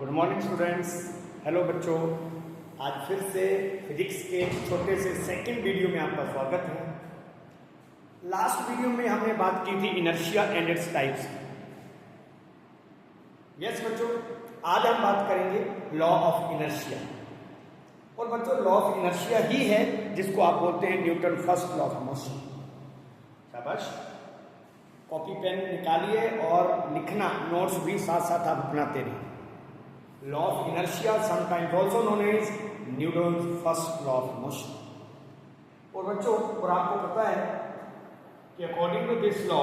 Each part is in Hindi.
Good morning students. हेलो बच्चों, आज फिर से फिजिक्स के छोटे से सेकंड वीडियो में आपका स्वागत है। लास्ट वीडियो में हमने बात की थी inertia and its types. Yes बच्चों, आज हम बात करेंगे लॉ ऑफ इनर्शिया। और बच्चों, लॉ ऑफ इनर्शिया ही है जिसको आप बोलते हैं Newton first law of motion. शाबाश, कॉपी पेन निकालिए और लिखना, नोट्स भी साथ साथ आप अपनाते रहिए। Law of inertia sometimes also known as Newton's first law of motion. और बच्चों, और आपको पता है कि अकॉर्डिंग टू दिस लॉ,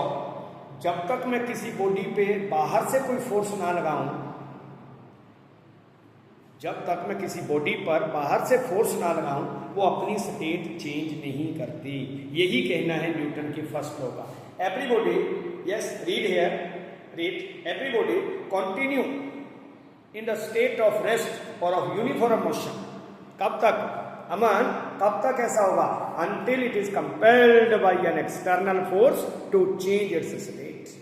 जब तक मैं किसी बॉडी पे बाहर से कोई फोर्स ना लगाऊं, जब तक मैं किसी बॉडी पर बाहर से फोर्स ना लगाऊं, वो अपनी स्टेट चेंज नहीं करती। यही कहना है न्यूटन के फर्स्ट लॉ का। Everybody, yes read here, read, everybody continue in the state of rest or of uniform motion। कब तक अमन, कब तक ऐसा होगा? Until it is compelled by an external force to change its state।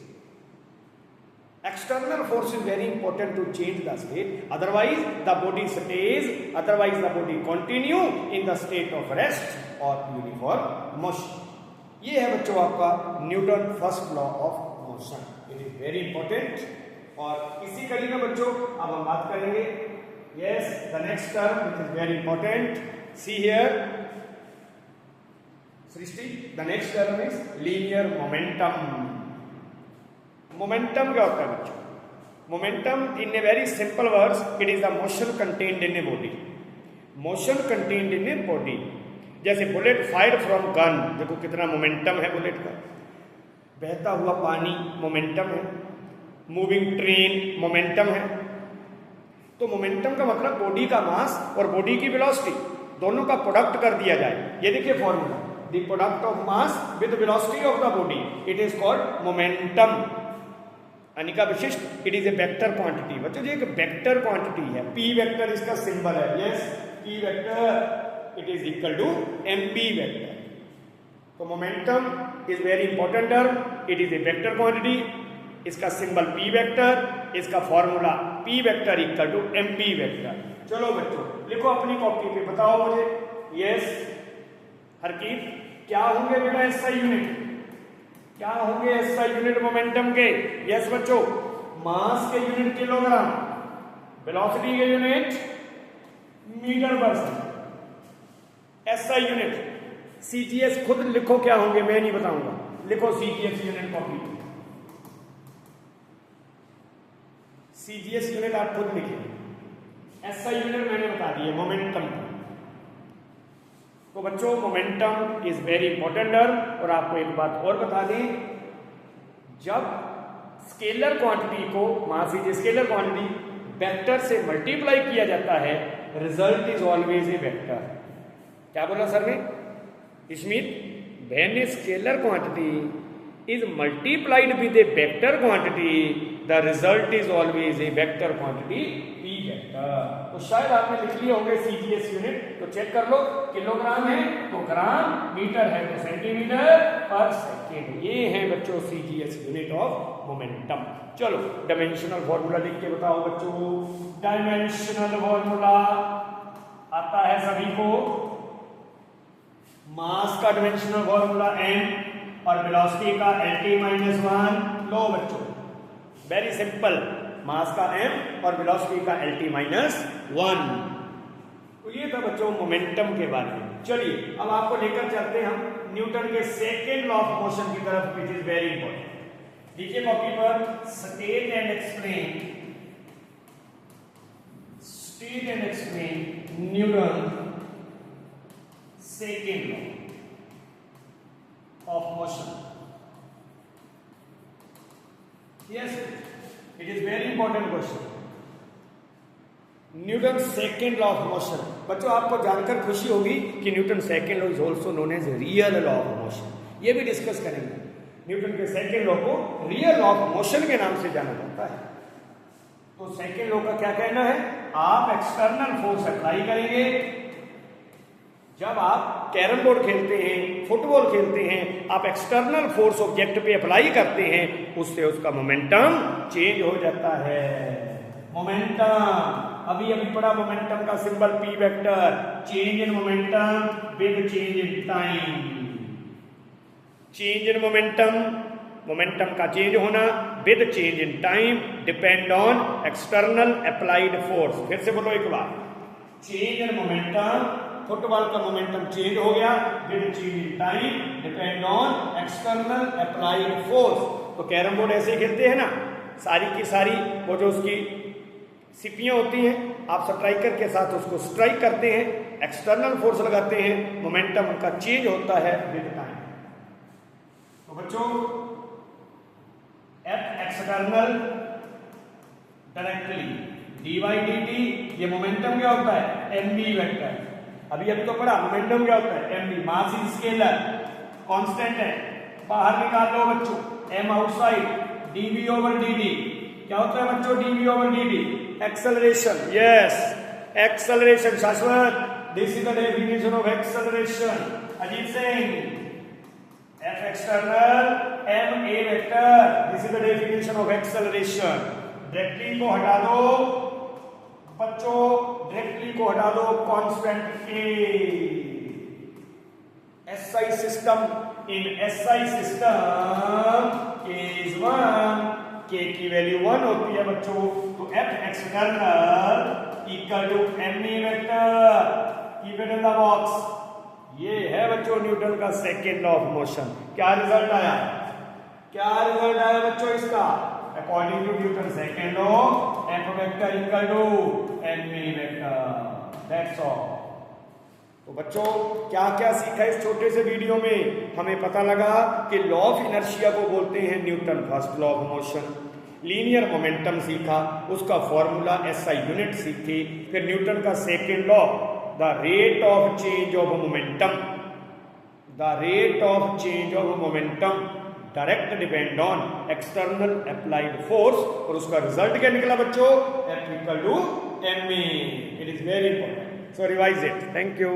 External force is very important to change the state, otherwise the body stays, otherwise the body continue in the state of rest or uniform motion। ये है बच्चों आपका Newton first law of motion. It is very important. और इसी कड़ी में बच्चों अब हम बात करेंगे, yes, the next term which is very important, see here Srishti, the next term is linear momentum. Momentum क्या होता है बच्चों? Momentum in a very simple words, it is the motion contained in a body. Motion contained in a body. जैसे बुलेट फायर्ड फ्रॉम गन, देखो कितना मोमेंटम है बुलेट का। बहता हुआ पानी मोमेंटम है, मूविंग ट्रेन मोमेंटम है। तो मोमेंटम का मतलब बॉडी का मास और बॉडी की वेलोसिटी दोनों का प्रोडक्ट कर दिया जाए। ये देखिए formula, the product of mass with velocity of the body, it is called momentum. Anika Vishisht, it is a vector quantity. बच्चों ये एक वेक्टर क्वांटिटी है, पी वेक्टर इसका सिंबल है। Yes, P vector it is equal to M P vector. तो momentum is very important term, it is a vector quantity. इसका सिंबल पी वेक्टर, इसका formula P vector equal to M P vector. चलो बच्चों लिखो अपनी कॉपी पे, बताओ मुझे। यस हरकीत, क्या होंगे बेटा एसआई यूनिट? क्या होंगे एसआई यूनिट मोमेंटम के? यस बच्चों, मास के यूनिट किलोग्राम, वेलोसिटी के यूनिट मीटर पर सेकंड। एसआई यूनिट सीजीएस खुद लिखो क्या होंगे, मैं नहीं बताऊंगा। लिखो सीजीएस यूनिट कॉपी पे, सीजीएस यूनिट आप खुद लिखिए। एसआई यूनिट मैंने बता दी है मोमेंटम। तो बच्चों momentum is very important term. और आपको एक बात और बता दें, जब स्केलर क्वांटिटी को, माफ कीजिए, स्केलर क्वांटिटी वेक्टर से मल्टीप्लाई किया जाता है, result is always a vector. क्या बोला सर ने? Smith, when a scalar quantity is multiplied with a vector quantity, the result is always a vector quantity p vector। तो शायद आपने लिख लिए होंगे सीजीएस यूनिट, तो चेक कर लो। किलोग्राम है तो ग्राम, मीटर है तो सेंटीमीटर पर सेकेंड। ये है बच्चों सीजीएस यूनिट ऑफ मोमेंटम। चलो डायमेंशनल फॉर्मूला लिख के बताओ बच्चों। डायमेंशनल फॉर्मूला आता है सभी को। मास का डायमेंशनल फॉर्मूला m और वेलोसिटी का LT-1। लो बच्चों, वेरी सिंपल, मास का m और वेलोसिटी का LT-1। तो ये था बच्चों मोमेंटम के बारे में। चलिए अब आपको लेकर चलते हैं हम न्यूटन के सेकेंड लॉ ऑफ मोशन की तरफ, विच इज वेरी इंपॉर्टेंट। देखिए कॉपी पर, state and explain, state and explain Newton second law of motion। yes, it is very important question। Newton second law of motion. बच्चों आपको जानकर खुशी होगी कि Newton second law is also known as real law of motion. ये भी डिस्कस करेंगे। न्यूटन के सेकेंड लॉ को रियल लॉ ऑफ मोशन के नाम से जाना जाता है। तो सेकेंड लॉ का क्या कहना है? आप एक्सटर्नल फोर्स अप्लाई करेंगे। जब आप कैरम बोर्ड खेलते हैं, फुटबॉल खेलते हैं, आप एक्सटर्नल फोर्स ऑब्जेक्ट पे अप्लाई करते हैं, उससे उसका मोमेंटम चेंज हो जाता है। मोमेंटम, अभी पढ़ा मोमेंटम का symbol P vector, change in momentum with change in time. Change in momentum, momentum का चेंज होना with change in time depend on external applied force. फिर से बोलो एक बार, चेंज इन मोमेंटम, फुटबॉल का मोमेंटम चेंज हो गया with change in time depend on external applied force. तो कैरम बोर्ड ऐसे ही खेलते हैं ना, सारी की सारी वो जो उसकी सिपियां होती हैं, आप स्ट्राइकर के साथ उसको स्ट्राइक करते हैं, एक्सटर्नल फोर्स लगाते हैं, मोमेंटम उनका चेंज होता है विद टाइम। तो बच्चों F external directly D Y D T, ये मोमेंटम क्या होता है, एम बी वेक्टर। अभी तो पढ़ा मोमेंटम क्या होता है, M B, mass is scalar, constant है, बाहर निकाल लो बच्चों, M outside, D V over D D, क्या होता है बच्चों, D V over D D, acceleration. Yes, acceleration Shashwat, this is the definition of acceleration. Ajit Singh, F external M A vector, this is the definition of acceleration. Directly को हटा दो बच्चों, डायरेक्टली को हटा दो, कांस्टेंट के। SI system, in SI system K is 1, K की वैल्यू 1 होती है बच्चों। तो F external equal to M A vector, keep it in the box. ये है बच्चों न्यूटन का सेकेंड लॉ ऑफ मोशन। क्या रिजल्ट आया, क्या रिजल्ट आया बच्चों इसका, according to Newton second law, F vector equal to M A vector, that's all. तो बच्चों क्या क्या सीखा इस छोटे से वीडियो में, हमें पता लगा कि लॉ ऑफ इनर्शिया को बोलते हैं Newton first law of motion, linear momentum सीखा, उसका फॉर्मूला एसआई यूनिट सीखी, फिर न्यूटन का second law, the rate of change of momentum, the rate of change of momentum direct depend on external applied force, और उसका रिजल्ट क्या निकला बच्चों, F equal to M A. It is very important, so revise it. Thank you.